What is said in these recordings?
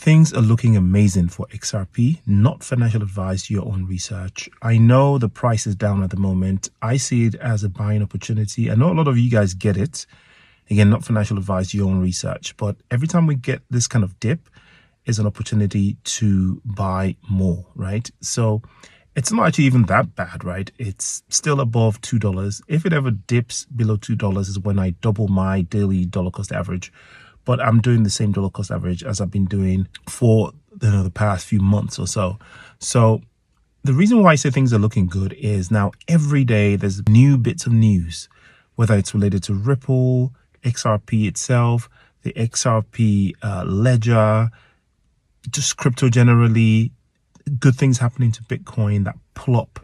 Things are looking amazing for XRP, not financial advice, your own research. I know the price is down at the moment. I see it as a buying opportunity. I know a lot of you guys get it. Again, not financial advice, your own research. But every time we get this kind of dip, is an opportunity to buy more, right? So it's not actually even that bad, right? It's still above $2. If it ever dips below $2 is when I double my daily dollar cost average. But I'm doing the same dollar cost average as I've been doing for the past few months or so. So the reason why I say things are looking good is now every day there's new bits of news, whether it's related to Ripple, XRP itself, the XRP Ledger, just crypto generally, good things happening to Bitcoin that plop,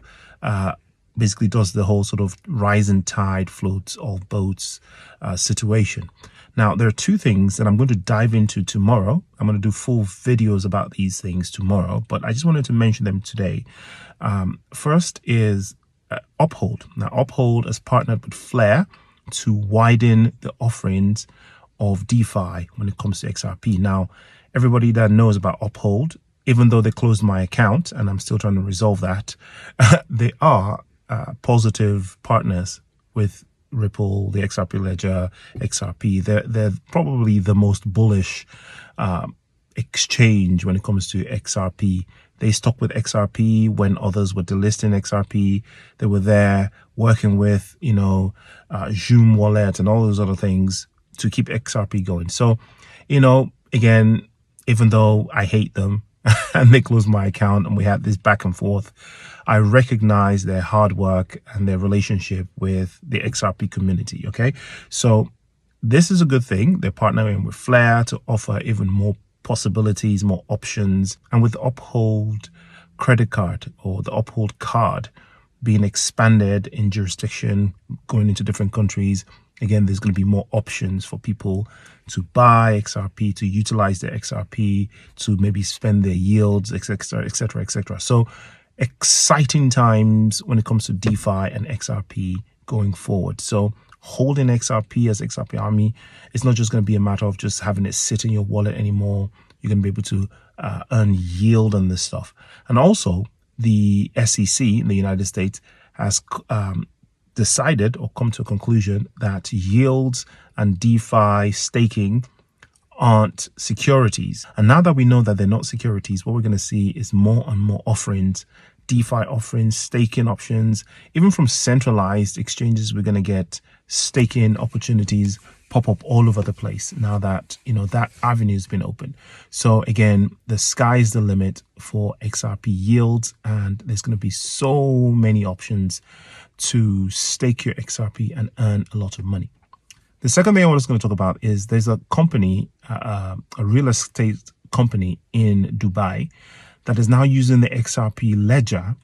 basically does the whole sort of rising tide floats all boats situation. Now, there are two things that I'm going to dive into tomorrow. I'm going to do full videos about these things tomorrow, but I just wanted to mention them today. First is Uphold. Now, Uphold has partnered with Flare to widen the offerings of DeFi when it comes to XRP. Now, everybody that knows about Uphold, even though they closed my account and I'm still trying to resolve that, they are positive partners with Ripple, the XRP Ledger, XRP. They're probably the most bullish exchange when it comes to XRP. They stuck with XRP when others were delisting XRP. They were there working with, Zoom Wallet and all those other things to keep XRP going. So, again, even though I hate them and they closed my account and we had this back and forth, I recognize their hard work and their relationship with the XRP community, okay? So this is a good thing. They're partnering with Flare to offer even more possibilities, more options. And with the Uphold credit card or the Uphold card being expanded in jurisdiction, going into different countries, again, there's going to be more options for people to buy XRP, to utilize their XRP, to maybe spend their yields, etc., etc., etc. So exciting times when it comes to DeFi and XRP going forward. So holding XRP as XRP Army, it's not just going to be a matter of just having it sit in your wallet anymore. You're going to be able to earn yield on this stuff. And also, the SEC in the United States has decided or come to a conclusion that yields and DeFi staking aren't securities. And now that we know that they're not securities, what we're going to see is more and more offerings, DeFi offerings, staking options. Even from centralized exchanges, we're going to get staking opportunities pop up all over the place now that that avenue has been open. So again, the sky's the limit for XRP yields, and there's going to be so many options to stake your XRP and earn a lot of money. The second thing I was going to talk about is there's a company, a real estate company in Dubai that is now using the XRP Ledger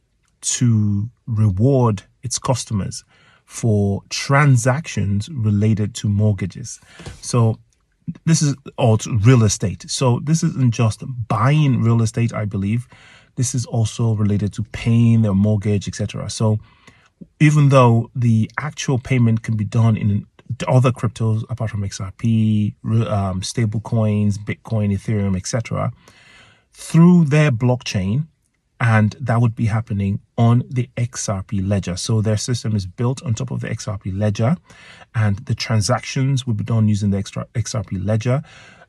to reward its customers for transactions related to mortgages. So this is also real estate. So this isn't just buying real estate, I believe. This is also related to paying their mortgage, etc. So even though the actual payment can be done in other cryptos apart from XRP, stable coins, Bitcoin, Ethereum, etc., through their blockchain, and that would be happening on the XRP Ledger. So their system is built on top of the XRP Ledger, and the transactions will be done using the XRP Ledger,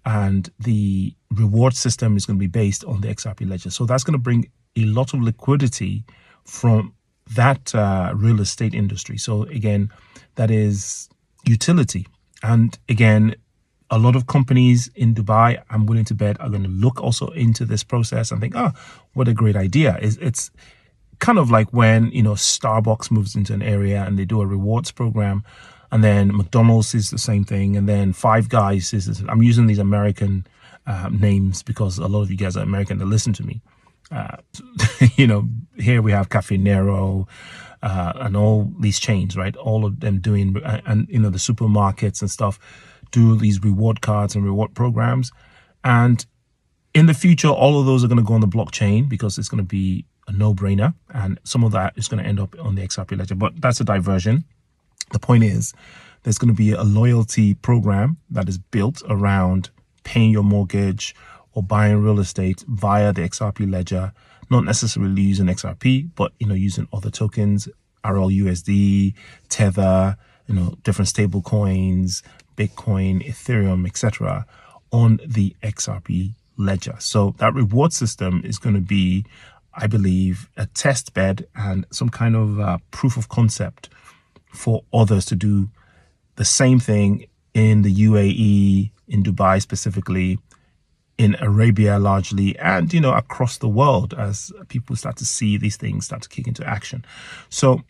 and the reward system is going to be based on the XRP Ledger. So that's going to bring a lot of liquidity from that real estate industry. So again, that is utility. And again, a lot of companies in Dubai, I'm willing to bet, are going to look also into this process and think, oh, what a great idea. It's kind of like when, Starbucks moves into an area and they do a rewards program, and then McDonald's is the same thing, and then Five Guys is this. I'm using these American names because a lot of you guys are American that listen to me. Here we have Cafe Nero and all these chains, right? All of them doing, and the supermarkets and stuff do these reward cards and reward programs. And in the future, all of those are going to go on the blockchain because it's going to be a no-brainer. And some of that is going to end up on the XRP Ledger. But that's a diversion. The point is, there's going to be a loyalty program that is built around paying your mortgage or buying real estate via the XRP Ledger, not necessarily using XRP, but, using other tokens, RLUSD, Tether, different stable coins, Bitcoin, Ethereum, etc., on the XRP Ledger. So that reward system is going to be, I believe, a test bed and some kind of proof of concept for others to do the same thing in the UAE, in Dubai specifically, in Arabia largely, and, across the world as people start to see these things start to kick into action. So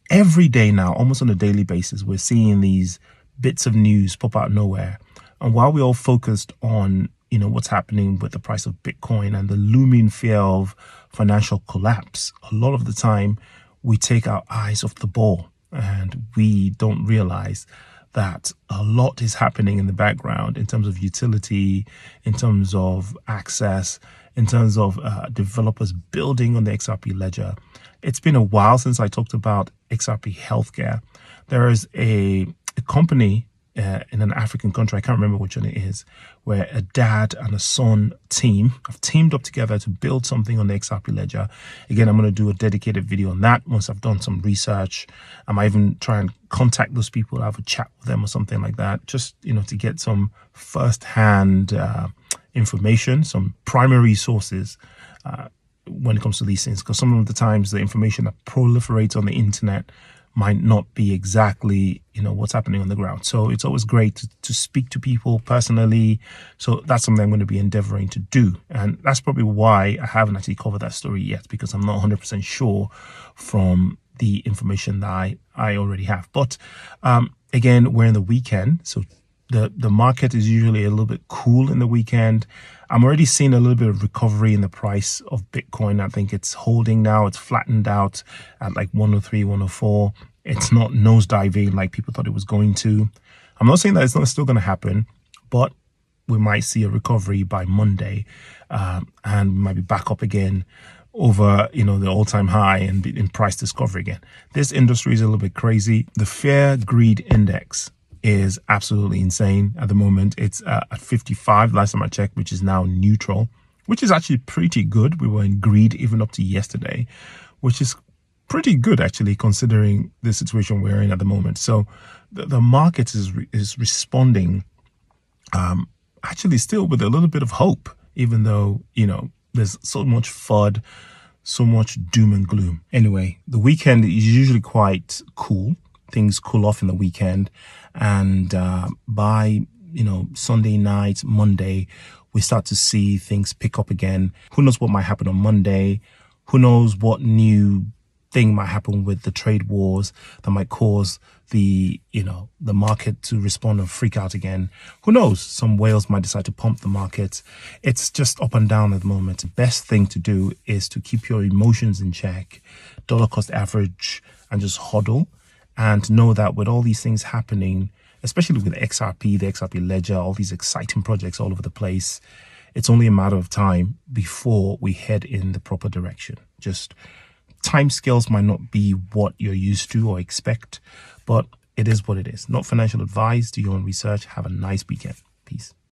every day now, almost on a daily basis, we're seeing these bits of news pop out of nowhere. And while we're all focused on, what's happening with the price of Bitcoin and the looming fear of financial collapse, a lot of the time we take our eyes off the ball and we don't realize that a lot is happening in the background in terms of utility, in terms of access, in terms of developers building on the XRP Ledger. It's been a while since I talked about XRP Healthcare. There is a company in an African country, I can't remember which one it is, where a dad and a son team have teamed up together to build something on the XRP Ledger. Again, I'm going to do a dedicated video on that once I've done some research. I might even try and contact those people, have a chat with them or something like that, just, to get some first-hand information, some primary sources when it comes to these things, because some of the times the information that proliferates on the internet might not be exactly, what's happening on the ground. So it's always great to speak to people personally. So that's something I'm going to be endeavoring to do. And that's probably why I haven't actually covered that story yet, because I'm not 100% sure from the information that I already have. But again, we're in the weekend. So the market is usually a little bit cool in the weekend. I'm already seeing a little bit of recovery in the price of Bitcoin. I think it's holding now. It's flattened out at like 103, 104. It's not nosediving like people thought it was going to. I'm not saying that it's not still going to happen, but we might see a recovery by Monday, and we might be back up again over, the all-time high and in price discovery again. This industry is a little bit crazy. The Fear Greed Index is absolutely insane at the moment. It's at 55 last time I checked, which is now neutral, which is actually pretty good. We were in greed even up to yesterday, which is pretty good actually considering the situation we're in at the moment. So the market is responding actually still with a little bit of hope, even though, there's so much FUD, so much doom and gloom. Anyway, the weekend is usually quite cool. Things cool off in the weekend, and by Sunday night, Monday, we start to see things pick up again. Who knows what might happen on Monday? Who knows what new thing might happen with the trade wars that might cause the market to respond and freak out again? Who knows? Some whales might decide to pump the market. It's just up and down at the moment. The best thing to do is to keep your emotions in check, dollar cost average, and just hodl. And know that with all these things happening, especially with XRP, the XRP Ledger, all these exciting projects all over the place, it's only a matter of time before we head in the proper direction. Just time scales might not be what you're used to or expect, but it is what it is. Not financial advice. Do your own research. Have a nice weekend. Peace.